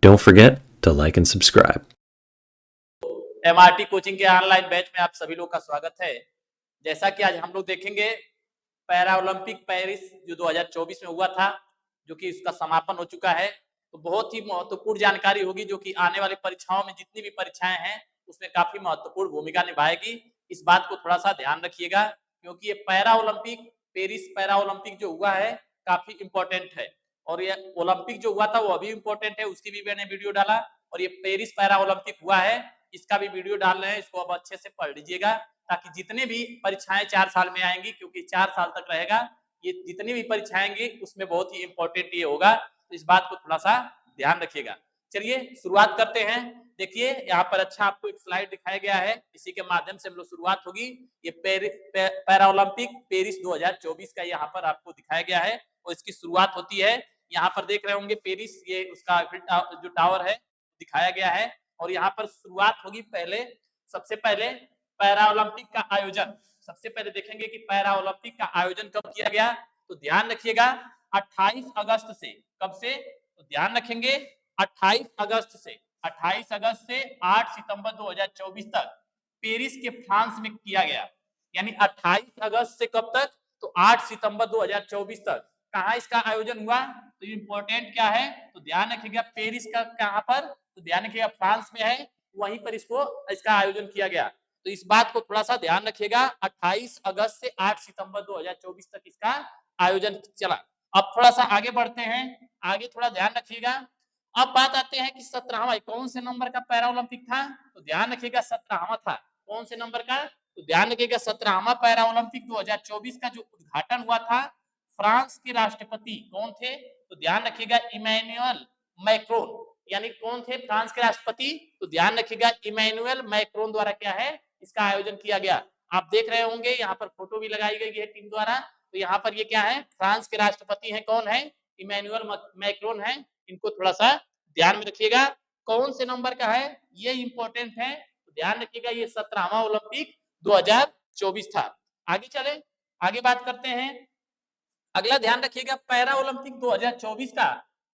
Don't forget to like and subscribe. MRT coaching के online batch में आप सभी लोग का स्वागत है। जैसा कि आज हम लोग देखेंगे पैरा ओलंपिक पेरिस जो 2024 में हुआ था, जो कि इसका समापन हो चुका है। तो बहुत ही महत्वपूर्ण जानकारी होगी जो कि आने वाली परीक्षाओं में जितनी भी परीक्षाएं हैं उसमें काफी महत्वपूर्ण भूमिका निभाएगी। इस बात को थोड़ा सा ध्यान रखिएगा क्योंकि ये para Olympic Paris para Olympic जो हुआ है काफी इंपॉर्टेंट है और ये ओलंपिक जो हुआ था वो अभी इंपॉर्टेंट है, उसकी भी मैंने वीडियो डाला। और ये पेरिस पैरा ओलंपिक हुआ है इसका भी वीडियो डाल रहे हैं, इसको अब अच्छे से पढ़ लीजिएगा ताकि जितने भी परीक्षाएं 4 साल में आएंगी, क्योंकि 4 साल तक रहेगा ये, जितनी भी परीक्षाएं आएंगी उसमें बहुत ही इंपॉर्टेंट ये होगा। तो इस बात को थोड़ा सा ध्यान रखिएगा। चलिए शुरुआत करते हैं। देखिए यहाँ पर अच्छा आपको एक स्लाइड दिखाया गया है, इसी के माध्यम से हम लोग शुरुआत होगी। ये पैरा ओलंपिक पेरिस 2024 का यहाँ पर आपको दिखाया गया है और इसकी शुरुआत होती है। यहाँ पर देख रहे होंगे पेरिस, ये उसका जो टावर है दिखाया गया है और यहाँ पर शुरुआत होगी। सबसे पहले पैरा ओलंपिक का आयोजन, सबसे पहले देखेंगे कि पैरा ओलंपिक का आयोजन कब किया गया। तो ध्यान रखिएगा 28 अगस्त से, कब से, तो ध्यान रखेंगे 28 अगस्त से 8 सितंबर 2024 तक पेरिस के फ्रांस में किया गया। यानी 28 अगस्त से कब तक, तो 8 सितंबर 2024 तक कहाँ इसका आयोजन हुआ। तो इम्पोर्टेंट क्या है, तो ध्यान रखिएगा पेरिस का कहाँ पर, तो ध्यान रखिएगा फ्रांस में है, वहीं पर इसका आयोजन किया गया। तो इस बात को थोड़ा सा ध्यान रखिएगा, 28 अगस्त से 8 सितंबर 2024 तक इसका आयोजन चला। अब थोड़ा सा आगे बढ़ते हैं, आगे थोड़ा ध्यान रखिएगा। अब बात आते हैं कि 17वां कौन से नंबर का पैरा ओलंपिक था। तो ध्यान रखिएगा 17वां था, कौन से नंबर का, तो ध्यान रखिएगा 17वां पैरा ओलंपिक 2024 का जो उद्घाटन हुआ था, फ्रांस के राष्ट्रपति कौन थे, तो ध्यान रखिएगा इमैनुअल मैक्रोन। यानी कौन थे फ्रांस के राष्ट्रपति, तो ध्यान रखिएगा इमैनुअल मैक्रोन द्वारा क्या है इसका आयोजन किया गया। आप देख रहे होंगे यहाँ पर फोटो भी लगाई गई है टीम द्वारा। तो यहाँ पर ये क्या है, फ्रांस के राष्ट्रपति हैं, कौन है, इमैनुअल मैक्रोन है। इनको थोड़ा सा ध्यान में रखिएगा, कौन से नंबर का है ये इंपॉर्टेंट है। तो ध्यान रखिएगा ये 17वां ओलंपिक 2024 था। आगे चले, आगे बात करते हैं। अगला ध्यान रखिएगा पैरा ओलंपिक 2024 का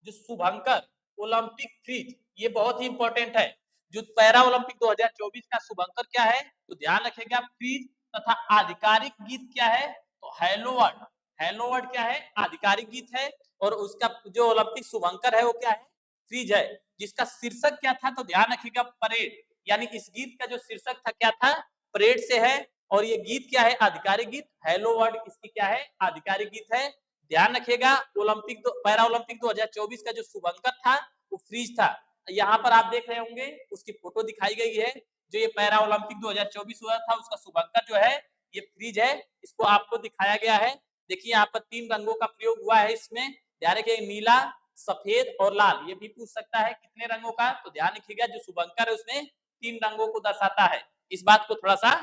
जो शुभंकर ओलंपिक फ्रीज, ये बहुत ही इंपॉर्टेंट है। जो पैरा ओलंपिक 2024 का शुभंकर क्या है, तो ध्यान रखिएगा फ्रीज तथा आधिकारिक गीत क्या है, तो हेलो वर्ल्ड। हेलो वर्ल्ड क्या है, आधिकारिक गीत है। और उसका जो ओलंपिक शुभंकर है वो क्या है, फ्रीज है, जिसका शीर्षक क्या था, तो ध्यान रखिएगा परेड। यानी इस गीत का जो शीर्षक था क्या था, परेड से है। और ये गीत क्या है, आधिकारिक गीत, हेलो वर्ल्ड इसकी क्या है, आधिकारिक गीत है। ध्यान रखिएगा पैरा ओलंपिक 2024 का जो शुभंकर था वो फ्रीज था। यहाँ पर आप देख रहे होंगे उसकी फोटो दिखाई गई है। जो ये पैरा ओलंपिक 2024 हुआ था उसका शुभंकर जो है ये फ्रीज है, इसको आपको दिखाया गया है। देखिए यहाँ पर 3 रंगों का प्रयोग हुआ है इसमें, ध्यान रखिए नीला, सफेद और लाल। ये भी पूछ सकता है कितने रंगों का, तो ध्यान रखिएगा जो शुभंकर है उसमें 3 रंगों को दर्शाता है। इस बात को थोड़ा सा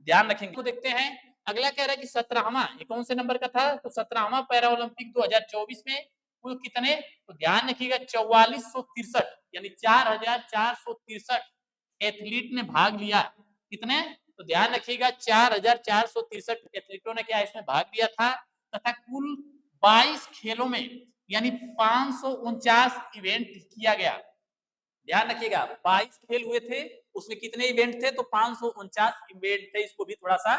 ध्यान रखेंगे। तो देखते हैं अगला कह रहा है कि 17वां ये कौन से नंबर का था, तो 17वां पैरा ओलंपिक 2024 में कुल कितने, तो ध्यान रखिएगा 4463 यानी 4463 एथलीट ने भाग लिया। कितने, तो ध्यान रखिएगा 4463 एथलीटों ने क्या इसमें भाग लिया था। तथा कुल 22 खेलों में यानी 549 इवेंट किया गया। ध्यान रखिएगा 22 खेल हुए थे, उसमें कितने इवेंट थे, तो 549 इवेंट थे। इसको भी थोड़ा सा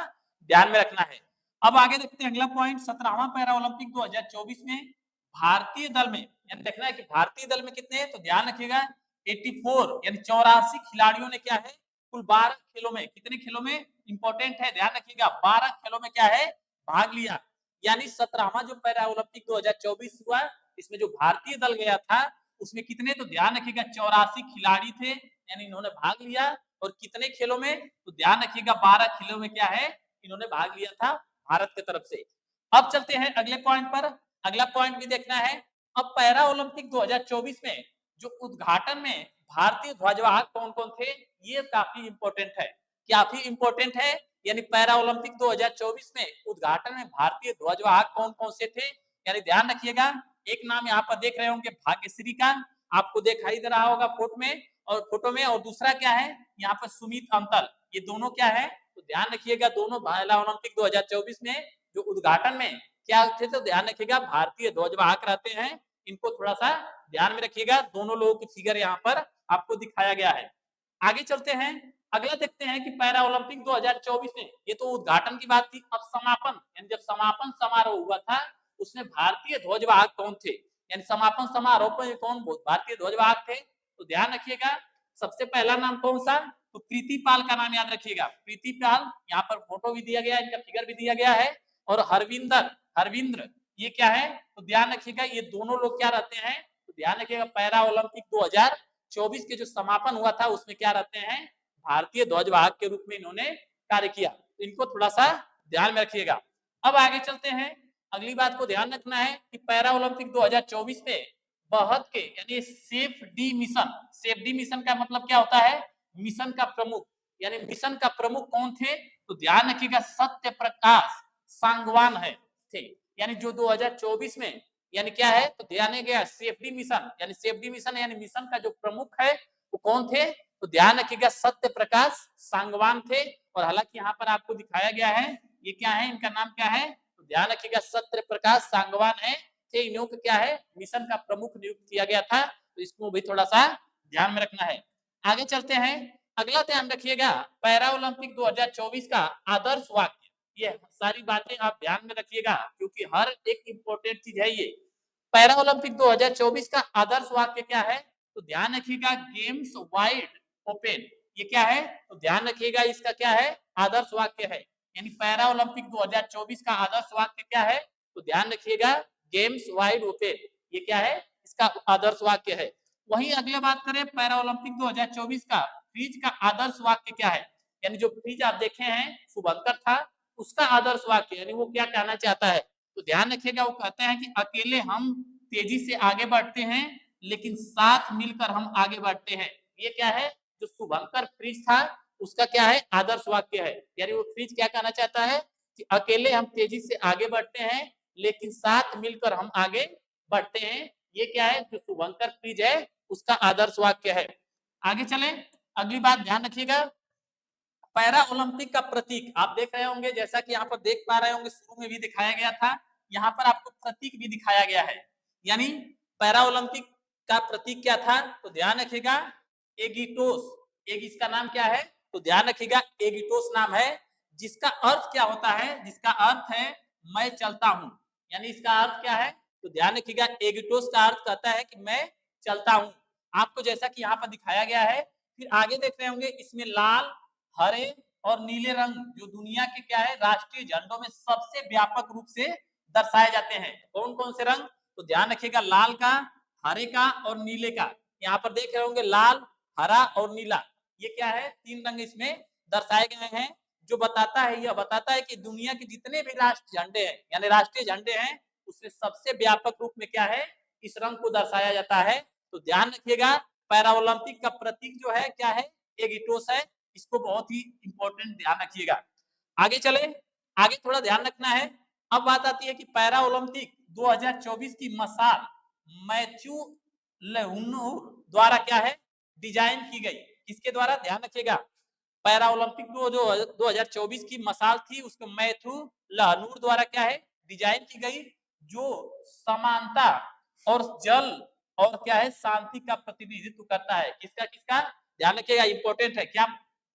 ध्यान में रखना है। अब आगे देखते हैं अगला पॉइंट, 17वां पैरा ओलंपिक 2024 में भारतीय दल में, यानी देखना है कि भारतीय दल में कितने हैं, तो ध्यान रखिएगा 84 यानी 84 खिलाड़ियों ने क्या है कुल 12 खेलों में, कितने खेलों में, इंपॉर्टेंट है ध्यान रखिएगा 12 खेलों में क्या है भाग लिया। यानी 17वां जो पैरा ओलंपिक 2024 हुआ इसमें जो भारतीय दल गया था उसमें कितने, तो ध्यान रखिएगा 84 खिलाड़ी थे, यानी इन्होंने भाग लिया। और कितने खेलों में, तो ध्यान रखिएगा 12 खेलों में क्या है इन्होंने भाग लिया था भारत की तरफ से। अब चलते हैं अगले पॉइंट पर, अगला पॉइंट भी देखना है। अब पैरा ओलंपिक 2024 में जो उद्घाटन में भारतीय ध्वजवाहक कौन कौन थे, ये काफी इंपॉर्टेंट है, काफी इंपॉर्टेंट है। यानी पैरा ओलंपिक 2024 में उद्घाटन में भारतीय ध्वजवाहक कौन कौन से थे, यानी ध्यान रखिएगा। एक नाम यहाँ पर देख रहे होंगे भाग्यश्री का, आपको दिखाई दे रहा होगा फोटो में और दूसरा क्या है यहाँ पर सुमित अंतल, ये दोनों क्या है, तो ध्यान रखिएगा दोनों पैरा ओलंपिक 2024 में जो उद्घाटन में क्या थे, तो ध्यान रखिएगा भारतीय ध्वजवाहक रहते हैं। इनको थोड़ा सा ध्यान में रखिएगा। दोनों लोगों की फिगर यहाँ पर आपको दिखाया गया है। आगे चलते हैं, अगला देखते हैं कि पैरा ओलंपिक 2024 में, ये तो उद्घाटन की बात थी, अब समापन, यानी जब समापन समारोह हुआ था उसमें भारतीय ध्वजवाहक कौन थे, यानी समापन समारोह पर कौन भारतीय ध्वजवाहक थे, तो ध्यान रखिएगा। सबसे पहला नाम कौन सा, तो प्रीति पाल का नाम याद रखिएगा। प्रीति पाल, यहाँ पर फोटो भी दिया गया है, इनका फिगर भी दिया गया है। और हरविंद्र ये क्या है, तो ध्यान रखिएगा, ये दोनों लोग क्या रहते हैं, तो ध्यान रखिएगा पैरा ओलंपिक 2024 के जो समापन हुआ था उसमें क्या रहते हैं, भारतीय ध्वजवाहक के रूप में इन्होंने कार्य किया, तो इनको थोड़ा सा ध्यान में रखिएगा। अब आगे चलते हैं, अगली बात को ध्यान रखना है कि पैरा ओलंपिक 2024 में बहुत के यानी सेफ डी मिशन का मतलब क्या होता है, मिशन का प्रमुख, यानी मिशन का प्रमुख कौन थे, तो ध्यान रखिएगा सत्य प्रकाश सांगवान है थे, यानी जो 2024 में यानी क्या है, तो ध्यान गया सेफ्टी मिशन, यानी सेफ्टी मिशन यानी मिशन का जो प्रमुख है वो कौन थे, तो ध्यान रखिएगा सत्य प्रकाश सांगवान थे। और हालांकि यहाँ पर आपको दिखाया गया है, ये क्या है, इनका नाम क्या है, तो ध्यान रखिएगा सत्य प्रकाश सांगवान है थे, इन्हों को क्या है, मिशन का प्रमुख नियुक्त किया गया था, तो इसको भी थोड़ा सा ध्यान में रखना है। आगे चलते हैं, अगला ध्यान रखिएगा पैरा ओलंपिक 2024 का आदर्श वाक्य, ये सारी बातें आप ध्यान में रखिएगा क्योंकि हर एक इंपॉर्टेंट चीज है ये। पैरा ओलंपिक 2024 का आदर्श वाक्य क्या है, तो ध्यान रखिएगा गेम्स वाइड ओपन, ये क्या है, तो ध्यान रखिएगा इसका क्या है, आदर्श वाक्य है, यानी पैरा ओलंपिक 2024 का आदर्श वाक्य क्या है, तो ध्यान रखिएगा गेम्स वाइड ओपन, ये क्या है, इसका आदर्श वाक्य है। वहीं अगले बात करें पैरा ओलंपिक 2024 का फ्रीज का आदर्श वाक्य क्या है, यानी जो फ्रीज आप देखे हैं शुभंकर था उसका आदर्श वाक्य, यानी वो क्या कहना चाहता है, तो ध्यान रखिएगा वो कहते हैं कि अकेले हम तेजी से आगे बढ़ते हैं लेकिन साथ मिलकर हम आगे बढ़ते हैं, ये क्या है, जो शुभंकर फ्रीज था उसका क्या है, आदर्श वाक्य है, यानी वो फ्रीज क्या कहना चाहता है कि अकेले हम तेजी से आगे बढ़ते हैं लेकिन साथ मिलकर हम आगे बढ़ते हैं, ये क्या है, जो शुभंकर फ्रीज है उसका आदर्श वाक्य है। आगे चलें, अगली बात ध्यान रखिएगा, पैरा ओलंपिक का प्रतीक आप देख रहे होंगे, जैसा कि यहाँ पर देख पा रहे होंगे शुरू में भी दिखाया गया था, यहाँ पर आपको प्रतीक भी दिखाया गया है, यानी पैरा ओलंपिक का प्रतीक क्या था, तो ध्यान रखिएगा एगिटोस, एग इसका नाम क्या है, तो ध्यान रखिएगा एगिटोस नाम है, जिसका अर्थ क्या होता है, जिसका अर्थ है मैं चलता हूं, यानी इसका अर्थ क्या है, तो ध्यान रखिएगा एगिटोस का अर्थ कहता है कि मैं चलता हूं, आपको जैसा कि यहाँ पर दिखाया गया है। फिर आगे देख रहे होंगे इसमें लाल हरे और नीले रंग जो दुनिया के क्या है राष्ट्रीय झंडों में सबसे व्यापक रूप से दर्शाए जाते हैं, कौन कौन से रंग, तो ध्यान रखिएगा लाल का, हरे का और नीले का, यहाँ पर देख रहे होंगे लाल हरा और नीला, ये क्या है, तीन रंग इसमें दर्शाए गए हैं, जो बताता है, यह बताता है कि दुनिया के जितने भी राष्ट्रीय झंडे हैं यानी राष्ट्रीय झंडे हैं उसमें सबसे व्यापक रूप में क्या है, इस रंग को दर्शाया जाता है। तो ध्यान रखिएगा पैरा ओलंपिक का प्रतीक जो है क्या है, एगिटोस है, इसको बहुत ही इंपॉर्टेंट ध्यान रखिएगा। आगे चले, आगे थोड़ा ध्यान रखना है। अब बात आती है कि पैरा ओलंपिक 2024 की मशाल मैथ्यू लेहुनूर द्वारा क्या है डिजाइन की गई, किसके द्वारा, ध्यान रखिएगा पैरा ओलंपिक जो 2024 की मशाल थी उसको मैथ्यू लेहुनूर द्वारा क्या है डिजाइन की गई, जो समानता और जल और क्या है शांति का प्रतिनिधित्व करता है, किसका किसका, ध्यान रखिएगा इंपॉर्टेंट है, क्या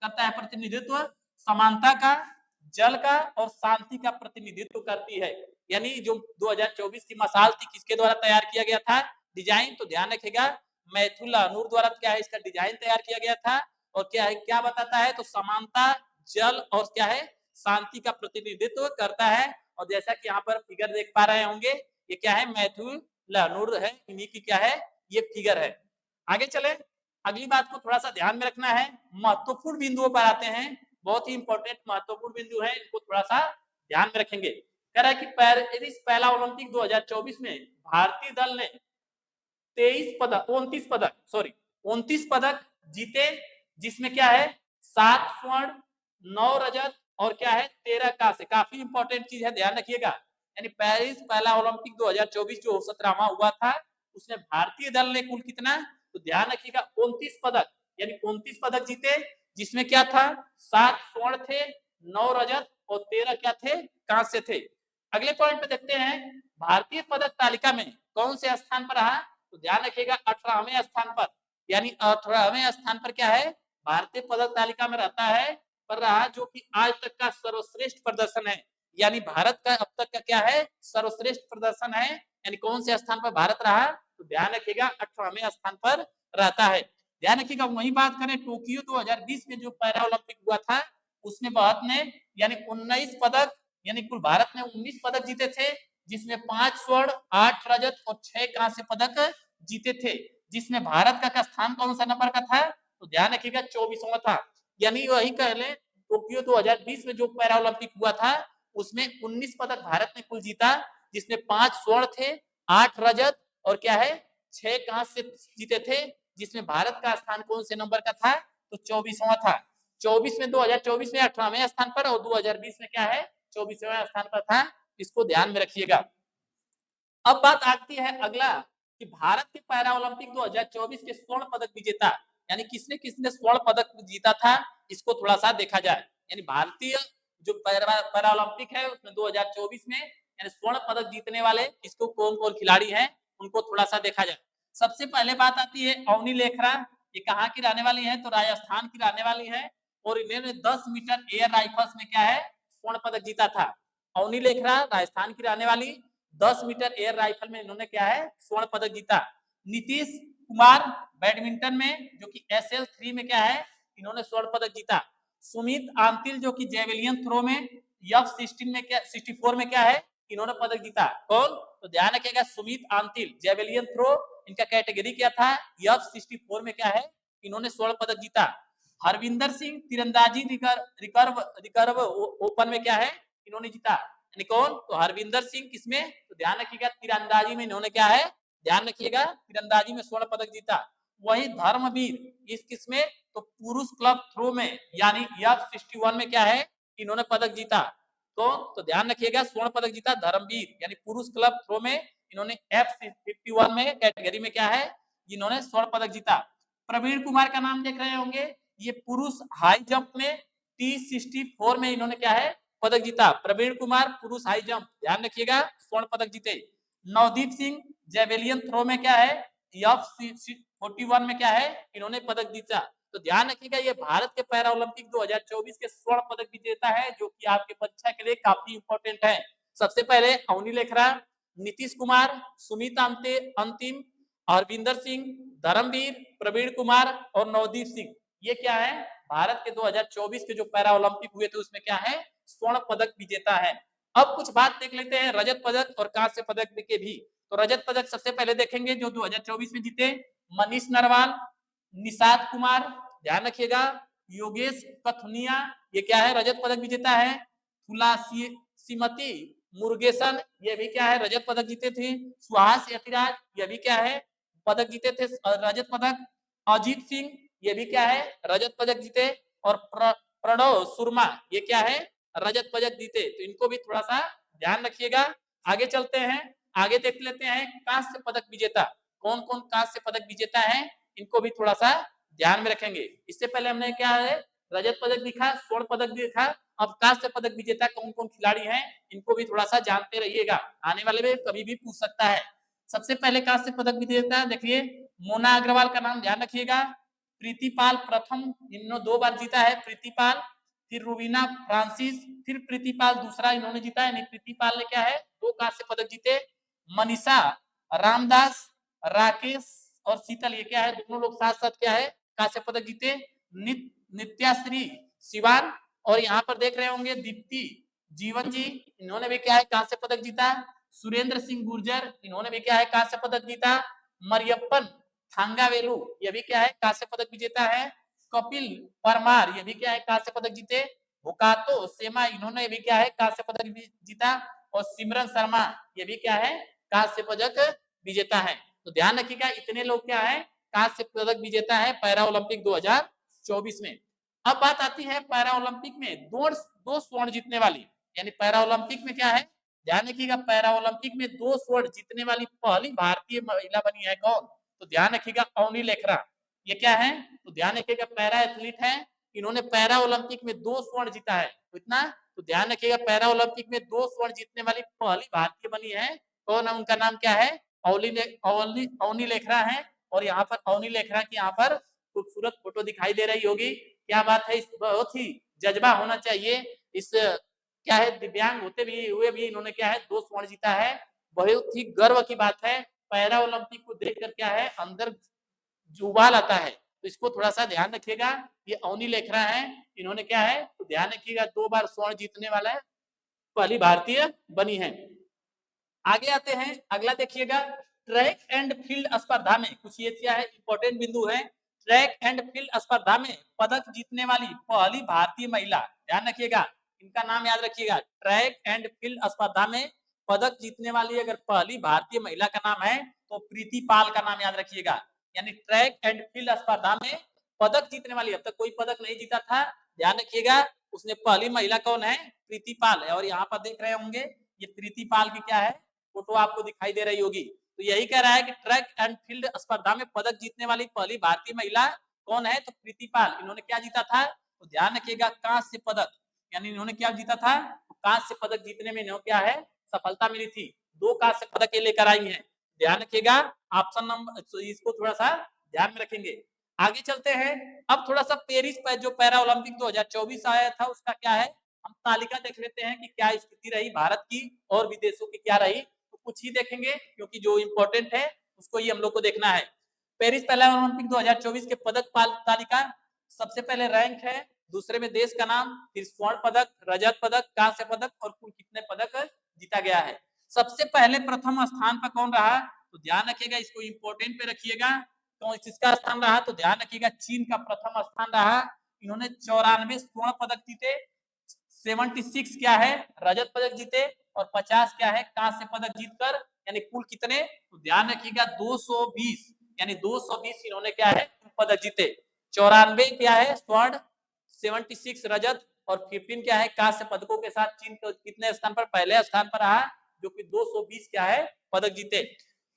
करता है प्रतिनिधित्व, समानता का, जल का और शांति का प्रतिनिधित्व करती है, यानी जो 2024 की मशाल थी किसके द्वारा तैयार किया गया था डिजाइन, तो ध्यान रखिएगा मैथ्यू लेहुनूर द्वारा क्या है इसका डिजाइन तैयार किया गया था, और क्या है क्या बताता है, तो समानता जल और क्या है शांति का प्रतिनिधित्व करता है, और जैसा कि यहाँ पर फिगर देख पा रहे होंगे ये क्या है मैथ्यू लेहुनूर है, इन्हीं की क्या है ये फिगर है। आगे चले, अगली बात को थोड़ा सा ध्यान में रखना है, महत्वपूर्ण बिंदुओं पर आते हैं, बहुत ही इंपॉर्टेंट महत्वपूर्ण बिंदु है, इनको थोड़ा सा ध्यान में रखेंगे। कह रहा है कि पेरिस पहला ओलंपिक 2024 में भारतीय दल ने 29 पदक जीते, जिसमें क्या है 7 स्वर्ण 9 रजत और क्या है 13 कांस्य, काफी इंपॉर्टेंट चीज है ध्यान रखिएगा, यानी पेरिस पहला ओलंपिक 2024 जो 17वां हुआ था उसमें भारतीय दल ने कुल कितना, तो ध्यान रखिएगा 29 पदक, यानी 29 पदक जीते, जिसमें क्या था 7 स्वर्ण थे 9 रजत और 13 क्या थे कांस्य थे। अगले पॉइंट पे देखते हैं, भारतीय पदक तालिका में कौन से स्थान पर रहा? तो ध्यान रखिएगा 18वें स्थान पर, यानी 18वें स्थान पर क्या है, भारतीय पदक तालिका में रहता है, पर रहा, जो कि आज तक का सर्वश्रेष्ठ प्रदर्शन है। यानी भारत का अब तक का क्या है, सर्वश्रेष्ठ प्रदर्शन है। यानी कौन से स्थान पर भारत रहा? तो ध्यान रखिएगा 18वें स्थान पर रहता है। ध्यान रखिएगा, वही बात करें टोक्यो 2020 में जो पैरा ओलंपिक हुआ था, उसमें भारत ने यानी 19 पदक, यानी कुल भारत ने 19 पदक जीते थे, जिसमें 5 स्वर्ण, 8 रजत और 6 कांस्य पदक जीते थे। जिसमें भारत का स्थान कौन सा नंबर का था? तो ध्यान रखिएगा 24वां था। यानी वही कह लें, टोक्यो 2020 में जो पैरा ओलंपिक हुआ था, उसमें 19 पदक भारत ने कुल जीता, जिसमें 5 स्वर्ण थे, 8 रजत और क्या है, 6 कांस्य जीते थे। जिसमें भारत का स्थान कौन से नंबर का था? तो 24वां था। 2024 में 18वें स्थान पर और 2020 में क्या है, 24वें स्थान पर था। इसको ध्यान में रखिएगा। अब बात आती है अगला कि भारत के पैरा ओलंपिक 2024 के स्वर्ण पदक विजेता, यानी किसने किसने स्वर्ण पदक जीता था, इसको थोड़ा सा देखा जाए। यानी भारतीय जो पैरा ओलंपिक है उसमें 2024 में यानी स्वर्ण पदक जीतने वाले किसको, कौन कौन खिलाड़ी हैं, उनको थोड़ा सा देखा जाए। सबसे पहले बात आती है अवनी लेखरा। ये कहाँ की रहने वाली है? तो राजस्थान की रहने वाली है, और इन्होंने 10 मीटर एयर राइफल्स में क्या है, स्वर्ण पदक जीता था। अवनी लेखरा राजस्थान की रहने वाली, 10 मीटर एयर राइफल में इन्होंने क्या है, स्वर्ण पदक जीता। नीतीश कुमार बैडमिंटन में, जो कि SL3 में क्या है, इन्होंने स्वर्ण पदक जीता। सुमित आंतिल जो कि जेवेलियन थ्रो में F16 में क्या, 64 में क्या है, इन्होंने पदक जीता। कौन? तो ध्यान रखिएगा सुमित आंतिल, जेवेलियन थ्रो, इनका कैटेगरी क्या था, F64 में क्या है, इन्होंने स्वर्ण पदक जीता। हरविंदर सिंह तीरंदाजी रिकर्व ओपन में क्या है, इन्होंने जीता। यानी कौन? तो हरविंदर सिंह किसमें? तो ध्यान रखिएगा तीरंदाजी में इन्होंने क्या है, ध्यान रखिएगा तीरंदाजी में स्वर्ण पदक जीता। वही धर्मवीर इस किसमें? तो पुरुष क्लब थ्रो में, यानी F61 में क्या है, इन्होंने पदक जीता। तो ध्यान रखिएगा स्वर्ण पदक जीता धर्मवीर, यानी पुरुष क्लब थ्रो में इन्होंने F51 में कैटेगरी में क्या है, जिन्होंने स्वर्ण पदक जीता। प्रवीण कुमार का नाम देख रहे होंगे, ये पुरुष हाई जंप में T64 में इन्होंने क्या है, पदक जीता। प्रवीण कुमार पुरुष हाई जंप, ध्यान रखिएगा स्वर्ण पदक जीते। नवदीप सिंह जेवेलियन थ्रो में क्या है, F41 में क्या है, इन्होंने पदक जीता। तो ध्यान रखिएगा ये भारत के पैरा ओलंपिक 2024 के स्वर्ण पदक विजेता है, जो कि आपके परीक्षा के लिए काफी इंपॉर्टेंट है। सबसे पहले अवनी लेखरा, नीतीश कुमार, सुमित अंतिम, हरविंदर सिंह, धर्मवीर, प्रवीण कुमार और नवदीप सिंह, ये क्या है, भारत के 2024 के जो पैरा ओलंपिक हुए थे उसमें क्या है, स्वर्ण पदक विजेता है। अब कुछ बात देख लेते हैं रजत पदक और कांस्य पदक के भी। तो रजत पदक सबसे पहले देखेंगे जो 2024 में जीते, मनीष नरवाल, निषाद कुमार, ध्यान रखिएगा, योगेश कथुनिया, ये क्या है, रजत पदक विजेता है। तुलासीमती मुरुगेसन, ये भी क्या है, रजत पदक जीते थे। सुहास यतिराज, ये भी क्या है, पदक जीते थे रजत पदक। अजीत सिंह, ये भी क्या है, रजत पदक जीते। और प्रणव सुरमा, ये क्या है, रजत पदक जीते। तो इनको भी थोड़ा सा ध्यान रखिएगा। आगे चलते हैं, आगे देख लेते हैं कांस्य पदक विजेता, कौन कौन कांस्य पदक विजेता है, इनको भी थोड़ा सा ध्यान में रखेंगे। इससे पहले हमने क्या है, रजत पदक दिखा, स्वर्ण पदक दिखा, अब कांस्य पदक विजेता कौन कौन खिलाड़ी हैं, इनको भी थोड़ा सा जानते रहिएगा, आने वाले में कभी भी पूछ सकता है। सबसे पहले कांस्य पदक विजेता देखिए, मोना अग्रवाल का नाम ध्यान रखिएगा। प्रीतिपाल प्रथम, इन्होंने 2 बार जीता है प्रीतिपाल। फिर रुबीना फ्रांसिस, फिर प्रीतिपाल दूसरा इन्होंने जीता, यानी प्रीतिपाल ने क्या है, 2 कांस्य पदक जीते। मनीषा रामदास, राकेश और शीतल, ये क्या है, दोनों लोग साथ साथ क्या है, कांस्य पदक जीते। नित्याश्री सिवान, और यहाँ पर देख रहे होंगे दीप्ति जीवन जी, इन्होंने भी क्या है, कांस्य पदक जीता। सुरेंद्र सिंह गुर्जर, इन्होंने भी क्या है, कांस्य पदक जीता। मरियप्पन थांगावेलू, ये भी क्या है, कांस्य पदक विजेता है। कपिल परमार, ये भी क्या है, कांस्य पदक जीते। भुकातो सेमा, इन्होंने भी क्या है, कांस्य पदक जीता। और सिमरन शर्मा, ये भी क्या है, कांस्य पदक विजेता है। तो ध्यान रखिएगा इतने लोग क्या है, कांस्य पदक विजेता है पैरा ओलंपिक 2024 में। अब बात आती है पैरा ओलंपिक में दो स्वर्ण जीतने वाली, यानी पैरा ओलंपिक में क्या है, ध्यान रखिएगा पैरा ओलंपिक में 2 स्वर्ण जीतने वाली पहली भारतीय महिला बनी है कौन? तो ध्यान रखिएगा अवनी लेखरा, ये क्या है, तो ध्यान रखिएगा पैरा एथलीट है, इन्होंने पैरा ओलंपिक में 2 स्वर्ण जीता है। तो इतना तो ध्यान रखिएगा पैरा ओलंपिक में 2 स्वर्ण जीतने वाली पहली भारतीय बनी है कौन है, उनका नाम क्या है, अवनी लेखरा है और यहाँ पर अवनी लेखरा की यहाँ पर खूबसूरत फोटो दिखाई दे रही होगी। क्या बात है, इस बहुत ही जज्बा होना चाहिए। इस क्या है, दिव्यांग होते भी हुए भी इन्होंने क्या है 2 स्वर्ण जीता है, बहुत ही गर्व की बात है। पैरा ओलंपिक को देखकर क्या है अंदर जुबाल आता है, तो इसको थोड़ा सा ध्यान रखिएगा। ये अवनी लेखरा है, इन्होंने क्या है तो ध्यान रखिएगा 2 बार स्वर्ण जीतने वाला है, पहली भारतीय बनी है। आगे आते हैं, अगला देखिएगा, ट्रैक एंड फील्ड स्पर्धा में कुछ ये क्या है इंपॉर्टेंट बिंदु है। ट्रैक एंड फील्ड स्पर्धा में पदक जीतने वाली पहली भारतीय महिला, ध्यान रखिएगा, इनका नाम याद रखिएगा। ट्रैक एंड फील्ड स्पर्धा में पदक जीतने वाली अगर पहली भारतीय महिला का नाम है तो प्रीति पाल का नाम याद रखिएगा। यानी ट्रैक एंड फील्ड स्पर्धा में पदक जीतने वाली, अब तक कोई पदक नहीं जीता था, ध्यान रखिएगा, उसने पहली महिला कौन है, प्रीति पाल है। और यहाँ पर देख रहे होंगे ये प्रीति पाल की क्या है फोटो आपको दिखाई दे रही होगी। तो यही कह रहा है कि ट्रैक एंड फील्ड स्पर्धा में पदक जीतने वाली पहली भारतीय महिला कौन है, तो प्रीति पाल। इन्होंने क्या जीता था, तो ध्यान रखिएगा कांस्य पदक, यानी इन्होंने क्या जीता था, तो कांस्य पदक जीतने में इन्होंने क्या है सफलता मिली थी। 2 कांस्य पदक लेकर आई है, ध्यान रखिएगा। ऑप्शन नंबर इसको थोड़ा सा ध्यान में रखेंगे। आगे चलते हैं, अब थोड़ा सा पेरिस पर जो पैरा ओलंपिक 2024 आया था उसका क्या है हम तालिका देख लेते हैं कि क्या स्थिति रही भारत की और विदेशों की क्या रही। तो कुछ ही देखेंगे क्योंकि जो इंपॉर्टेंट है उसको ही हम लोग को देखना है। पेरिस पैरा ओलंपिक 2024 के पदक तालिका, सबसे पहले रैंक है, दूसरे में देश का नाम, फिर स्वर्ण पदक, रजत पदक, कांस्य पदक और कुल कितने पदक जीता गया है। सबसे पहले प्रथम स्थान पर कौन रहा, तो ध्यान रखिएगा, इसको इंपॉर्टेंट पे रखिएगा। तो किसका स्थान रहा, तो ध्यान रखिएगा चीन का प्रथम स्थान रहा। इन्होंने 94 स्वर्ण पदक जीते, 76 क्या है रजत पदक जीते और 50 क्या है कांस्य पदक जीतकर, यानी कुल कितने, तो ध्यान रखिएगा 220, यानी 220 इन्होंने क्या है पदक जीते। 94 क्या है स्वर्ण, 76 रजत और 15 क्या है कांस्य पदकों के साथ चीन कितने स्थान पर, पहले स्थान पर रहा, जो कि 220 क्या है पदक जीते।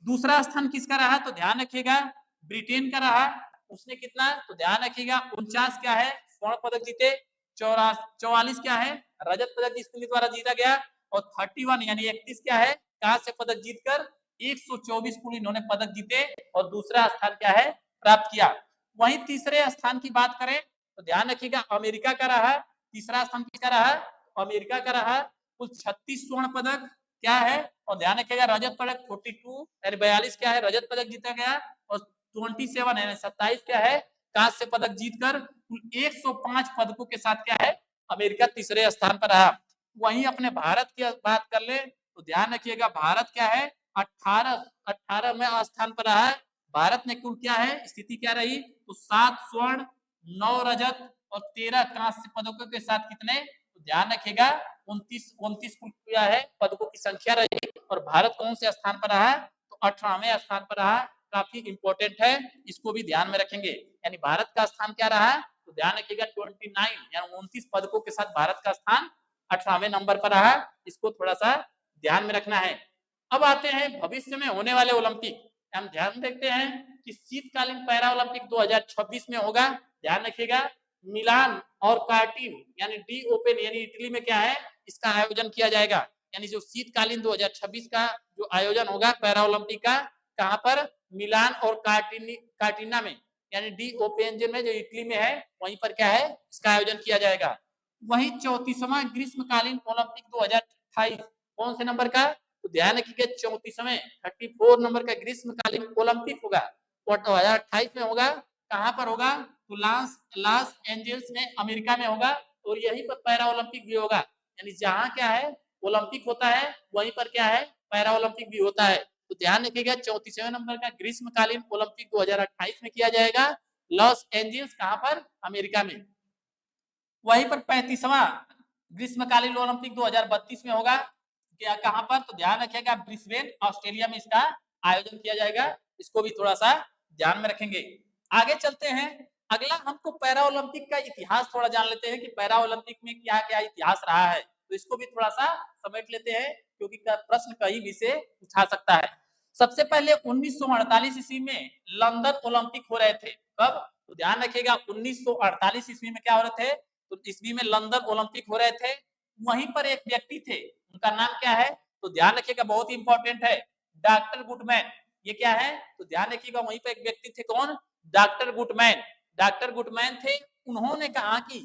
दूसरा स्थान किसका रहा, तो ध्यान रखिएगा ब्रिटेन का रहा, उसने कितना, तो ध्यान रखिएगा 49 क्या है स्वर्ण पदक जीते, 44 क्या है रजत पदक जिसके द्वारा जीता गया और 31 यानी 31 क्या है कांस्य पदक जीतकर 124 कुल इन्होंने पदक जीते और दूसरा स्थान क्या है प्राप्त किया। वहीं तीसरे स्थान की बात करें तो ध्यान रखिएगा अमेरिका का रहा, तीसरा स्थान किसका रहा, अमेरिका का रहा, कुल 36 स्वर्ण पदक क्या है और ध्यान रखिएगा रजत पदक 42 यानी 42 क्या है रजत पदक जीता गया और 27 यानी 27 क्या है कांस्य पदक जीतकर कुल 105 पदकों के साथ क्या है अमेरिका तीसरे स्थान पर रहा। वहीं अपने भारत की बात कर ले तो ध्यान रखिएगा भारत क्या है 18वें स्थान पर रहा है। भारत ने कुल क्या है स्थिति क्या रही, तो 7 स्वर्ण 9 रजत और 13 कांस्य पदकों के साथ कितने, तो ध्यान रखिएगा 29 कुल क्या है पदकों की संख्या रही और भारत कौन से स्थान पर रहा, तो 18वें स्थान पर रहा। काफी इंपॉर्टेंट है, इसको भी ध्यान में रखेंगे। यानी भारत का स्थान क्या रहा, तो ध्यान रखिएगा 29 यानी 29 पदकों के साथ भारत का स्थान 18वें नंबर पर रहा, इसको थोड़ा सा ध्यान में रखना है। अब आते हैं भविष्य में होने वाले ओलंपिक, हम ध्यान देखते हैं कि शीतकालीन पैरा ओलंपिक 2026 में होगा, ध्यान रखिएगा मिलान और कार्टिन यानी डी ओपन यानी इटली में क्या है इसका आयोजन किया जाएगा। यानी जो शीतकालीन 2026 का जो आयोजन होगा पैरा ओलंपिक का, कहां पर, मिलान और कार्टिना में यानी डी ओपन में जो इटली में है वहीं पर क्या है इसका आयोजन किया जाएगा। वहीं 34वां ग्रीष्मकालीन ओलंपिक 2028 कौन से नंबर का, तो ध्यान रखिएगा 34वें 34 नंबर का ग्रीष्मकालीन ओलंपिक होगा और 2028 में होगा। कहां पर होगा, तो लॉस एंजल्स में अमेरिका में होगा और यहीं पर पैरा ओलंपिक भी होगा। यानी जहां क्या है ओलंपिक होता है वहीं पर क्या है पैरा ओलंपिक भी होता है। तो ध्यान रखिएगा 34वें नंबर का ग्रीष्मकालीन ओलंपिक 2028 में किया जाएगा लॉस एंजल्स, कहां पर, अमेरिका में। वहीं पर 35वां ग्रीष्मकालीन ओलंपिक 2032 में होगा क्या, कहां पर, तो ध्यान रखिएगा ब्रिस्बेन ऑस्ट्रेलिया में इसका आयोजन किया जाएगा, इसको भी थोड़ा सा ध्यान में रखेंगे। आगे चलते हैं, अगला हमको पैरा ओलंपिक का इतिहास थोड़ा जान लेते हैं कि पैरा ओलंपिक में क्या क्या इतिहास रहा है, तो इसको भी थोड़ा सा समेट लेते हैं क्योंकि प्रश्न कहीं भी से उठा सकता है। सबसे पहले 1948 ईस्वी में लंदन ओलंपिक हो रहे थे, कब, तो ध्यान रखिएगा 1948 ईस्वी में क्या हो रहे थे, तो ईस्वी में लंदन ओलंपिक हो रहे थे। वहीं पर एक व्यक्ति थे, उनका नाम क्या है, तो ध्यान रखिएगा बहुत ही इंपॉर्टेंट है, डॉक्टर गुडमैन। ये क्या है, तो ध्यान रखिएगा वहीं पे एक व्यक्ति थे, कौन, डॉक्टर गुटमैन। डॉक्टर गुटमैन थे, उन्होंने कहा कि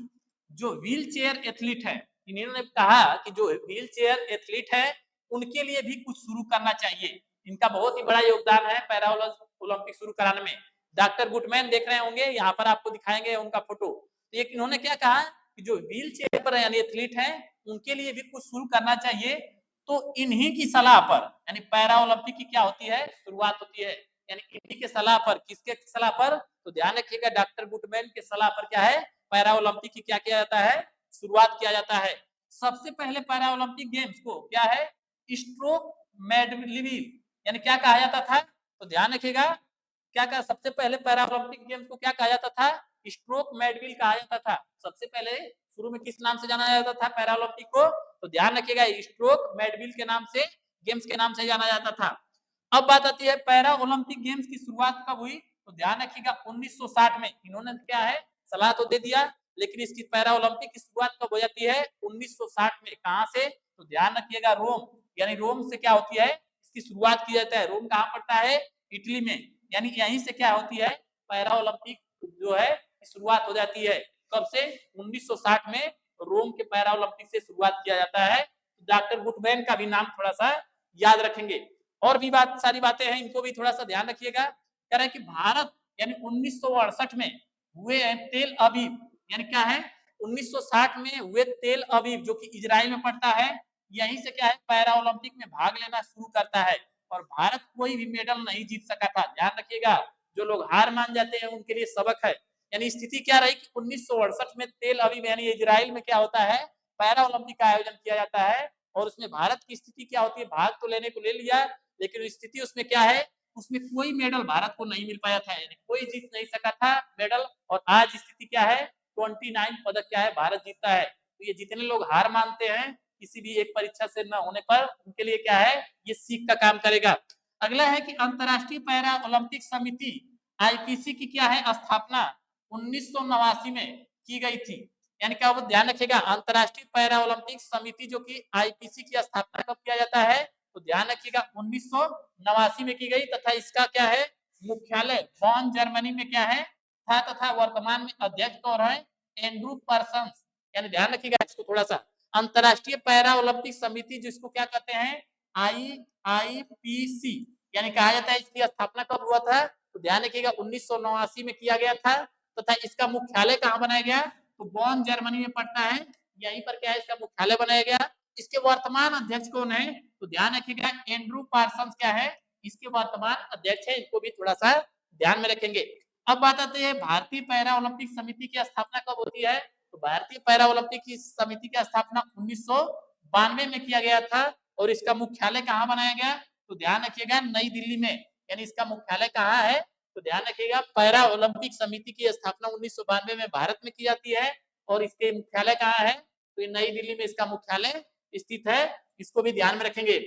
जो व्हील चेयर एथलीट है, इन्होंने कहा कि जो व्हील चेयर एथलीट है उनके लिए भी कुछ शुरू करना चाहिए। इनका बहुत ही बड़ा योगदान है पैरा ओलंपिक शुरू कराने में। डॉक्टर गुटमैन देख रहे होंगे, यहाँ पर आपको दिखाएंगे उनका फोटो। तो एक इन्होंने क्या कहा कि जो व्हील चेयर पर यानी एथलीट है उनके लिए भी कुछ शुरू करना चाहिए। तो इन्हीं की सलाह पर यानी पैरा ओलंपिक की क्या होती है, शुरुआत होती है। यानी इन्हीं के सलाह पर, किसके सलाह पर, तो ध्यान रखिएगा डॉक्टर गुटमैन के सलाह पर क्या है, पैरा ओलंपिक की क्या किया जाता है, शुरुआत किया जाता है। सबसे पहले पैरा ओलंपिक गेम्स को क्या है, स्ट्रोक मेडलिविल यानी क्या कहा जाता था, तो ध्यान रखिएगा क्या कहा, सबसे पहले पैरा ओलंपिक गेम्स को क्या कहा जाता था, स्ट्रोक मेडविल कहा जाता था। सबसे पहले शुरू में किस नाम से जाना जाता था पैरा ओलंपिक को, तो ध्यान रखिएगा स्ट्रोक मेडविल के नाम से, गेम्स के नाम से जाना जाता था। अब बात आती है पैरा ओलंपिक गेम्स की शुरुआत कब हुई, तो ध्यान रखिएगा 1960 में। इन्होंने क्या है, सलाह तो दे दिया, लेकिन इसकी पैरा ओलंपिक की शुरुआत कब हो जाती है, 1960 में। कहां से, तो ध्यान रखिएगा रोम, यानी रोम से क्या होती है, इसकी शुरुआत की जाती है। रोम कहां पड़ता है, इटली में, यानी यहीं से क्या होती है, पैरा ओलंपिक जो है शुरुआत हो जाती है। कब से, 1960 में रोम के पैरा ओलंपिक से शुरुआत किया जाता है। डॉक्टर गुटमैन का भी नाम थोड़ा सा याद रखेंगे। और भी बात, सारी बातें हैं, इनको भी थोड़ा सा ध्यान रखिएगा। कह रहे हैं कि भारत यानी 1968 में हुए तेल अवीव, यानी क्या है, 1960 में हुए तेल अवीव जो कि इजराइल में पड़ता है, यहीं से क्या है, पैरा ओलंपिक में भाग लेना शुरू करता है। और भारत कोई भी मेडल नहीं जीत सका था। ध्यान रखिएगा, जो लोग हार मान जाते हैं उनके लिए सबक है। यानी स्थिति क्या रही कि 1968 में तेल अवीव यानी इजराइल में क्या होता है, पैरा ओलंपिक का आयोजन किया जाता है। और उसमें भारत की स्थिति क्या होती है, भाग तो लेने को ले लिया, लेकिन स्थिति उसमें क्या है, उसमें कोई मेडल भारत को नहीं मिल पाया था, यानी कोई जीत नहीं सका था मेडल। और आज स्थिति क्या है, 29 पदक क्या है, भारत जीतता है। तो ये जितने लोग हार मानते हैं किसी भी एक परीक्षा से न होने पर, उनके लिए क्या है, ये सीख का काम करेगा। अगला है कि अंतरराष्ट्रीय पैरा ओलंपिक समिति आईपीसी की क्या है, स्थापना 1989 में की गई थी। यानी क्या, वो ध्यान रखिएगा, अंतरराष्ट्रीय पैरा ओलंपिक समिति जो कि आईपीसी की स्थापना कब किया जाता है, तो ध्यान रखिएगा 1989 में की गई। तथा इसका क्या है, मुख्यालय बॉन जर्मनी में क्या है था, तथा वर्तमान में अध्यक्ष कौन है, एंड्रू पर्सन्स। यानी ध्यान रखिएगा इसको थोड़ा सा, अंतरराष्ट्रीय पैरा ओलंपिक समिति जिसको क्या कहते हैं, आईपीसी, यानी कहा जाता है इसकी स्थापना कब हुआ था, तो ध्यान रखिएगा 1989 में किया गया था। तथा इसका मुख्यालय कहां बनाया गया, तो बॉन जर्मनी में पड़ता है, यहीं पर क्या है, इसका मुख्यालय बनाया गया। इसके वर्तमान अध्यक्ष कौन है, तो ध्यान रखिएगा एंड्रू पार्सन्स क्या है, इसके वर्तमान अध्यक्ष है। इनको भी थोड़ा सा ध्यान में रखेंगे। अब बात आती है भारतीय पैरा ओलंपिक समिति की स्थापना कब होती है, तो भारतीय पैरा ओलंपिक की समिति की स्थापना 1992 में किया गया था। और इसका मुख्यालय कहां बनाया गया, तो ध्यान रखिएगा नई दिल्ली में। यानी इसका मुख्यालय कहां है, तो ध्यान रखिएगा पैरा ओलंपिक समिति की स्थापना 1992 में भारत में की जाती है। और इसके मुख्यालय कहां है, तो ये नई दिल्ली में इसका मुख्यालय स्थित है। इसको भी ध्यान में रखेंगे।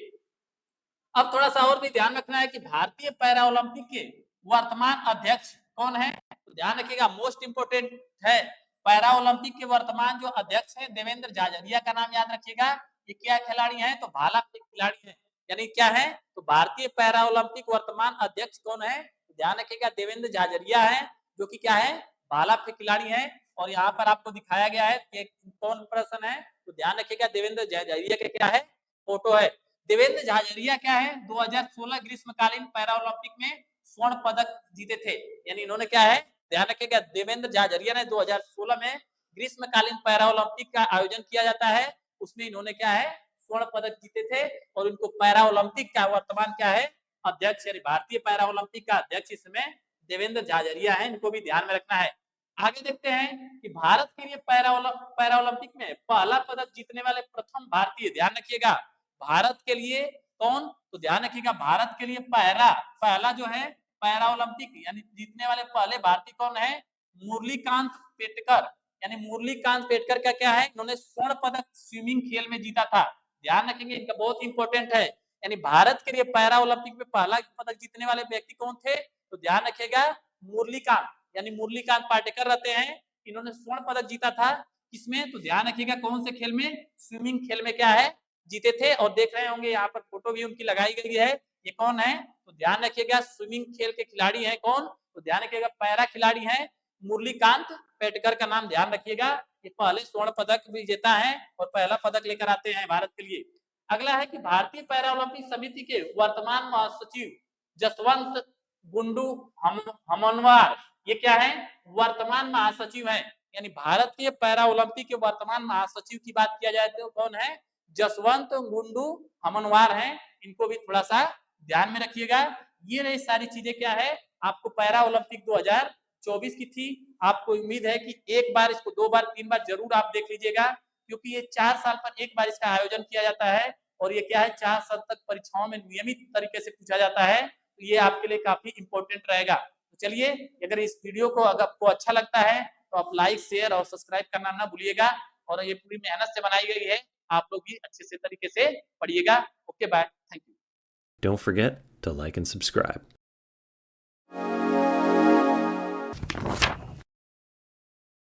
अब थोड़ा सा और भी ध्यान रखना है कि भारतीय पैरा ओलंपिक के वर्तमान अध्यक्ष कौन है, तो ध्यान रखिएगा मोस्ट इंपोर्टेंट है, पैरा ओलंपिक के वर्तमान जो अध्यक्ष है देवेंद्र झाझरिया का नाम याद रखिएगा। ये क्या खिलाड़ी है, तो भाला फेंक खिलाड़ी है। यानी क्या है, तो भारतीय पैरा ओलंपिक वर्तमान अध्यक्ष कौन है, तो ध्यान रखिएगा देवेंद्र झाझरिया है, जो कि क्या है, भाला फेंक खिलाड़ी है। और यहाँ पर आपको दिखाया गया है कि कौन पर्सन है, तो ध्यान रखिएगा देवेंद्र झाझरिया के क्या है, फोटो है। देवेंद्र झाझरिया क्या है, 2016 ग्रीष्मकालीन पैरा ओलंपिक में स्वर्ण पदक जीते थे। यानी इन्होंने क्या है, ध्यान रखिएगा देवेंद्र झाझरिया ने 2016 में ग्रीष्मकालीन पैरा ओलंपिक का आयोजन किया जाता है, उसमें इन्होंने क्या है, स्वर्ण पदक जीते थे। और इनको पैरा ओलंपिक का वर्तमान क्या है, अध्यक्ष, यानी भारतीय पैरा ओलंपिक का अध्यक्ष इसमें देवेंद्र झाझरिया है। इनको भी ध्यान में रखना है। आगे देखते हैं कि भारत के लिए पैरा ओलंपिक में पहला पदक जीतने वाले प्रथम भारतीय, ध्यान रखिएगा भारत के लिए कौन, तो ध्यान रखिएगा भारत के लिए पहला जो है पैरा ओलंपिक यानी जीतने वाले पहले भारतीय कौन है, मुरलीकांत पेटकर। यानी मुरलीकांत पेटकर का क्या है, इन्होंने स्वर्ण पदक स्विमिंग खेल में जीता था। ध्यान रखेंगे, इनका बहुत इंपॉर्टेंट है। यानी भारत के लिए पैरा ओलंपिक में पहला पदक जीतने वाले व्यक्ति कौन थे, तो ध्यान रखिएगा मुरलीकांत, यानी मुरलीकांत पाटेकर रहते हैं। इन्होंने स्वर्ण पदक जीता था किसमें, तो ध्यान रखिएगा कौन से खेल में, स्विमिंग खेल में क्या है, जीते थे। और देख रहे होंगे यहाँ पर फोटो भी उनकी लगाई गई है। ये कौन है? तो ध्यान रखिएगा, स्विमिंग खेल के खिलाड़ी हैं कौन? तो ध्यान रखिएगा, पैरा खिलाड़ी हैं मुरलीकांत पेटकर का नाम ध्यान रखिएगा। ये पहले स्वर्ण पदक विजेता हैं और पहला पदक लेकर आते हैं भारत के लिए। अगला है कि भारतीय पैरा ओलंपिक समिति के वर्तमान महासचिव जसवंत गुंडू हमनवार, ये क्या है? वर्तमान महासचिव हैं। यानी भारतीय पैरा ओलंपिक के वर्तमान महासचिव की बात किया जाए तो कौन है? जसवंत गुंडू हमनवार हैं। इनको भी थोड़ा सा ध्यान में रखिएगा। ये रही सारी चीजें क्या है, आपको पैरा ओलंपिक 2024 की थी। आपको उम्मीद है कि एक बार इसको 2 बार 3 बार जरूर आप देख लीजिएगा, क्योंकि ये 4 साल पर एक बार इसका आयोजन किया जाता है और ये क्या है, 4 साल तक परीक्षाओं में नियमित तरीके से पूछा जाता है। तो ये आपके लिए काफी इंपॉर्टेंट रहेगा। तो चलिए, अगर इस वीडियो को अगर आपको अच्छा लगता है तो आप लाइक, शेयर और सब्सक्राइब करना ना भूलिएगा। और ये पूरी मेहनत से बनाई गई है, आप लोग भी अच्छे से तरीके से पढ़िएगा। Okay, bye, thank you. Don't forget to like and subscribe.